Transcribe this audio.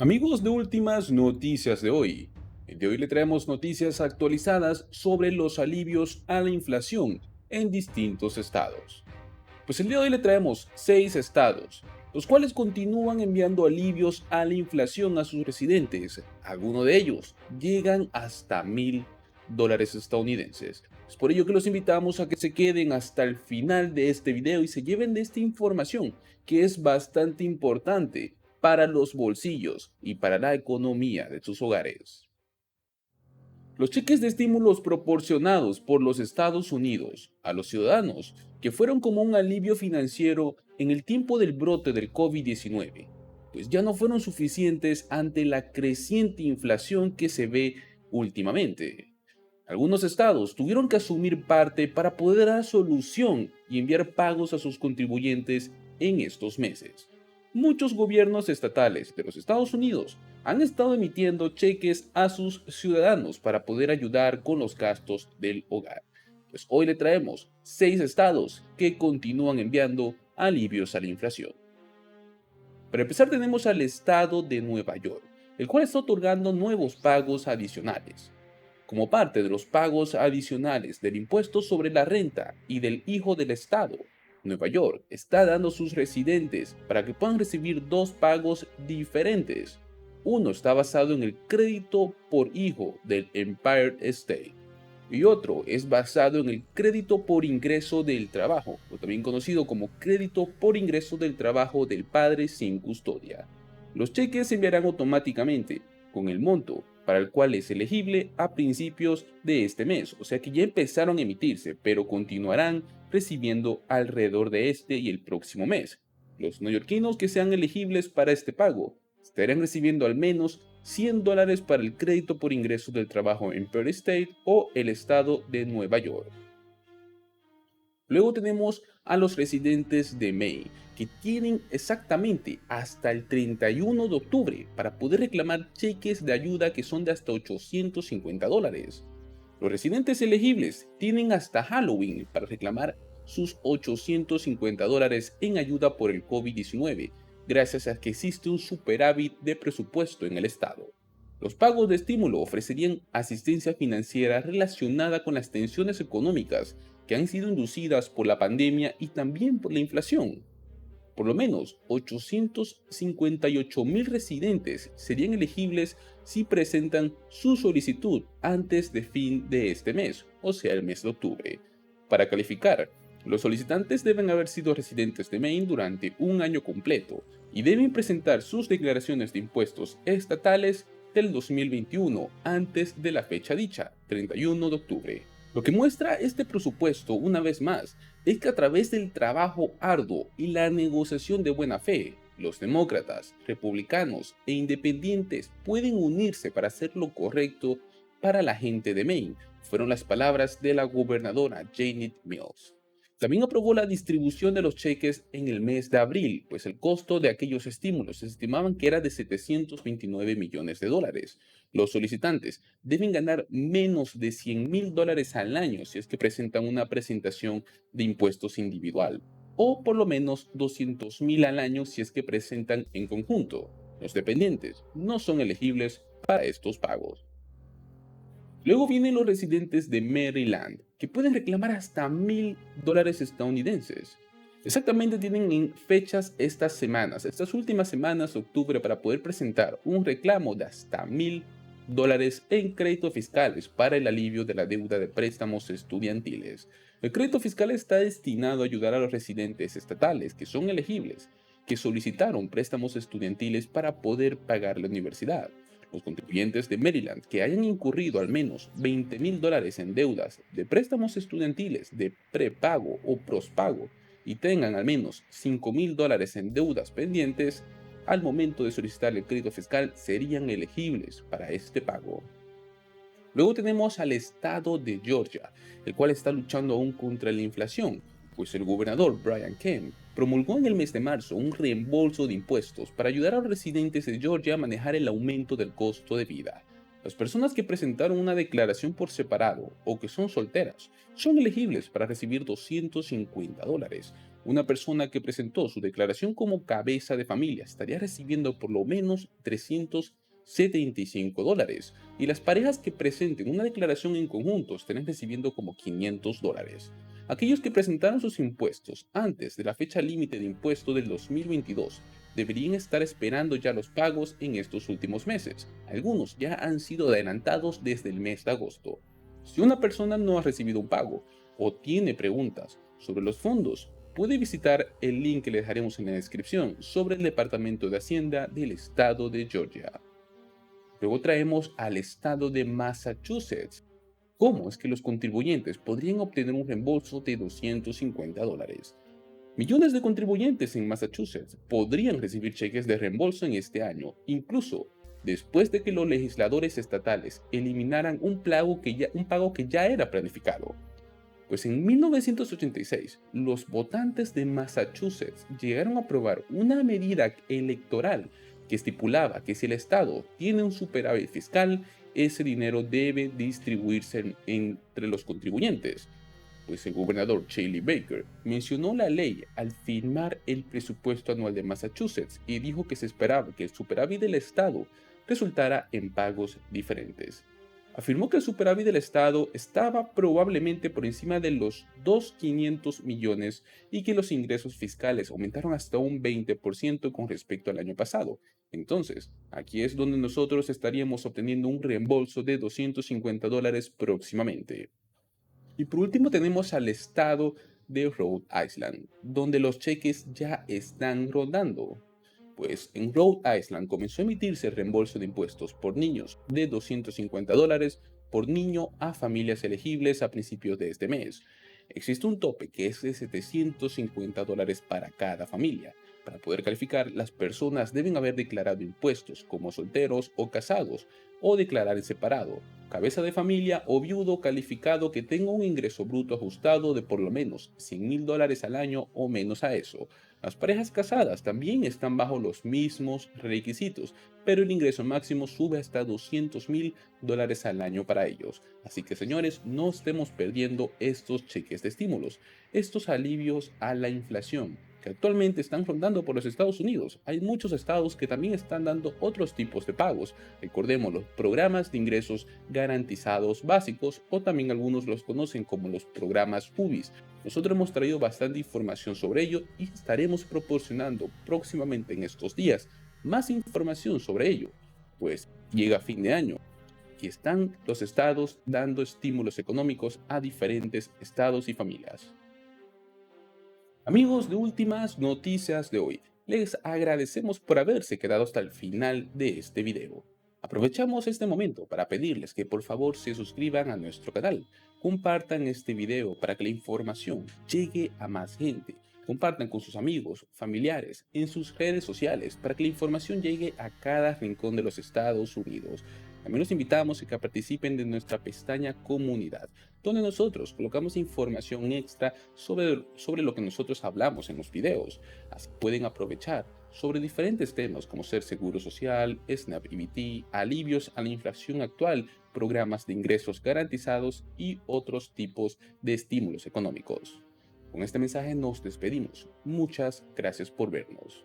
Amigos de Últimas Noticias de hoy. El de hoy le traemos noticias actualizadas sobre los alivios a la inflación en distintos estados. Pues el día de hoy le traemos 6 estados, los cuales continúan enviando alivios a la inflación a sus residentes. Algunos de ellos llegan hasta $1000 estadounidenses. Es por ello que los invitamos a que se queden hasta el final de este video y se lleven de esta información, que es bastante importante para los bolsillos y para la economía de sus hogares. Los cheques de estímulos proporcionados por los Estados Unidos a los ciudadanos, que fueron como un alivio financiero en el tiempo del brote del COVID-19, pues ya no fueron suficientes ante la creciente inflación que se ve últimamente. Algunos estados tuvieron que asumir parte para poder dar solución y enviar pagos a sus contribuyentes en estos meses. Muchos gobiernos estatales de los Estados Unidos han estado emitiendo cheques a sus ciudadanos para poder ayudar con los gastos del hogar. Pues hoy le traemos 6 estados que continúan enviando alivios a la inflación. Para empezar tenemos al estado de Nueva York, el cual está otorgando nuevos pagos adicionales. Como parte de los pagos adicionales del impuesto sobre la renta y del hijo del Estado, Nueva York está dando a sus residentes para que puedan recibir dos pagos diferentes. Uno está basado en el crédito por hijo del Empire State y otro es basado en el crédito por ingreso del trabajo, o también conocido como crédito por ingreso del trabajo del padre sin custodia. Los cheques se enviarán automáticamente con el monto para el cual es elegible a principios de este mes, o sea que ya empezaron a emitirse, pero continuarán recibiendo alrededor de este y el próximo mes. Los neoyorquinos que sean elegibles para este pago estarán recibiendo al menos $100 para el crédito por ingreso del trabajo en Empire State o el estado de Nueva York. Luego tenemos a los residentes de Maine, que tienen exactamente hasta el 31 de octubre para poder reclamar cheques de ayuda que son de hasta $850. Los residentes elegibles tienen hasta Halloween para reclamar sus $850 en ayuda por el COVID-19, gracias a que existe un superávit de presupuesto en el estado. Los pagos de estímulo ofrecerían asistencia financiera relacionada con las tensiones económicas que han sido inducidas por la pandemia y también por la inflación. Por lo menos 858,000 residentes serían elegibles si presentan su solicitud antes de fin de este mes, o sea, el mes de octubre. Para calificar, los solicitantes deben haber sido residentes de Maine durante un año completo y deben presentar sus declaraciones de impuestos estatales del 2021 antes de la fecha dicha, 31 de octubre. Lo que muestra este presupuesto, una vez más, es que a través del trabajo arduo y la negociación de buena fe, los demócratas, republicanos e independientes pueden unirse para hacer lo correcto para la gente de Maine, fueron las palabras de la gobernadora Janet Mills. También aprobó la distribución de los cheques en el mes de abril, pues el costo de aquellos estímulos se estimaban que era de $729 millones. Los solicitantes deben ganar menos de $100,000 al año si es que presentan una presentación de impuestos individual, o por lo menos $200,000 al año si es que presentan en conjunto. Los dependientes no son elegibles para estos pagos. Luego vienen los residentes de Maryland, que pueden reclamar hasta $1000 estadounidenses. Exactamente tienen en fechas estas semanas, estas últimas semanas de octubre, para poder presentar un reclamo de hasta $1000 en créditos fiscales para el alivio de la deuda de préstamos estudiantiles. El crédito fiscal está destinado a ayudar a los residentes estatales que son elegibles, que solicitaron préstamos estudiantiles para poder pagar la universidad. Los contribuyentes de Maryland que hayan incurrido al menos $20,000 en deudas de préstamos estudiantiles de prepago o prospago y tengan al menos $5,000 en deudas pendientes, al momento de solicitar el crédito fiscal serían elegibles para este pago. Luego tenemos al estado de Georgia, el cual está luchando aún contra la inflación, pues el gobernador Brian Kemp promulgó en el mes de marzo un reembolso de impuestos para ayudar a los residentes de Georgia a manejar el aumento del costo de vida. Las personas que presentaron una declaración por separado o que son solteras son elegibles para recibir $250, Una persona que presentó su declaración como cabeza de familia estaría recibiendo por lo menos $375 y las parejas que presenten una declaración en conjunto estarán recibiendo como $500. Aquellos que presentaron sus impuestos antes de la fecha límite de impuesto del 2022 deberían estar esperando ya los pagos en estos últimos meses. Algunos ya han sido adelantados desde el mes de agosto. Si una persona no ha recibido un pago o tiene preguntas sobre los fondos, puede visitar el link que le dejaremos en la descripción sobre el Departamento de Hacienda del estado de Georgia. Luego traemos al estado de Massachusetts. ¿Cómo es que los contribuyentes podrían obtener un reembolso de $250? Millones de contribuyentes en Massachusetts podrían recibir cheques de reembolso en este año, incluso después de que los legisladores estatales eliminaran un pago que ya era planificado. Pues en 1986, los votantes de Massachusetts llegaron a aprobar una medida electoral que estipulaba que si el estado tiene un superávit fiscal, ese dinero debe distribuirse entre los contribuyentes. Pues el gobernador Charlie Baker mencionó la ley al firmar el presupuesto anual de Massachusetts y dijo que se esperaba que el superávit del estado resultara en pagos diferentes. Afirmó que el superávit del estado estaba probablemente por encima de los 2.500 millones y que los ingresos fiscales aumentaron hasta un 20% con respecto al año pasado. Entonces, aquí es donde nosotros estaríamos obteniendo un reembolso de $250 próximamente. Y por último tenemos al estado de Rhode Island, donde los cheques ya están rodando. Pues en Rhode Island comenzó a emitirse el reembolso de impuestos por niños de $250 por niño a familias elegibles a principios de este mes. Existe un tope que es de $750 para cada familia. Para poder calificar, las personas deben haber declarado impuestos como solteros o casados, o declarar en separado, cabeza de familia o viudo calificado que tenga un ingreso bruto ajustado de por lo menos $100,000 al año o menos a eso. Las parejas casadas también están bajo los mismos requisitos, pero el ingreso máximo sube hasta $200,000 al año para ellos. Así que señores, no estemos perdiendo estos cheques de estímulos, estos alivios a la inflación que actualmente están rondando por los Estados Unidos. Hay muchos estados que también están dando otros tipos de pagos. Recordemos los programas de ingresos garantizados básicos, o también algunos los conocen como los programas UBIS. Nosotros hemos traído bastante información sobre ello y estaremos proporcionando próximamente en estos días más información sobre ello, pues llega fin de año y están los estados dando estímulos económicos a diferentes estados y familias. Amigos de Últimas Noticias de hoy, les agradecemos por haberse quedado hasta el final de este video. Aprovechamos este momento para pedirles que por favor se suscriban a nuestro canal, compartan este video para que la información llegue a más gente, compartan con sus amigos, familiares, en sus redes sociales para que la información llegue a cada rincón de los Estados Unidos. También los invitamos a que participen de nuestra pestaña Comunidad, donde nosotros colocamos información extra sobre lo que nosotros hablamos en los videos. Así pueden aprovechar sobre diferentes temas como ser seguro social, SNAP EBT, alivios a la inflación actual, programas de ingresos garantizados y otros tipos de estímulos económicos. Con este mensaje nos despedimos. Muchas gracias por vernos.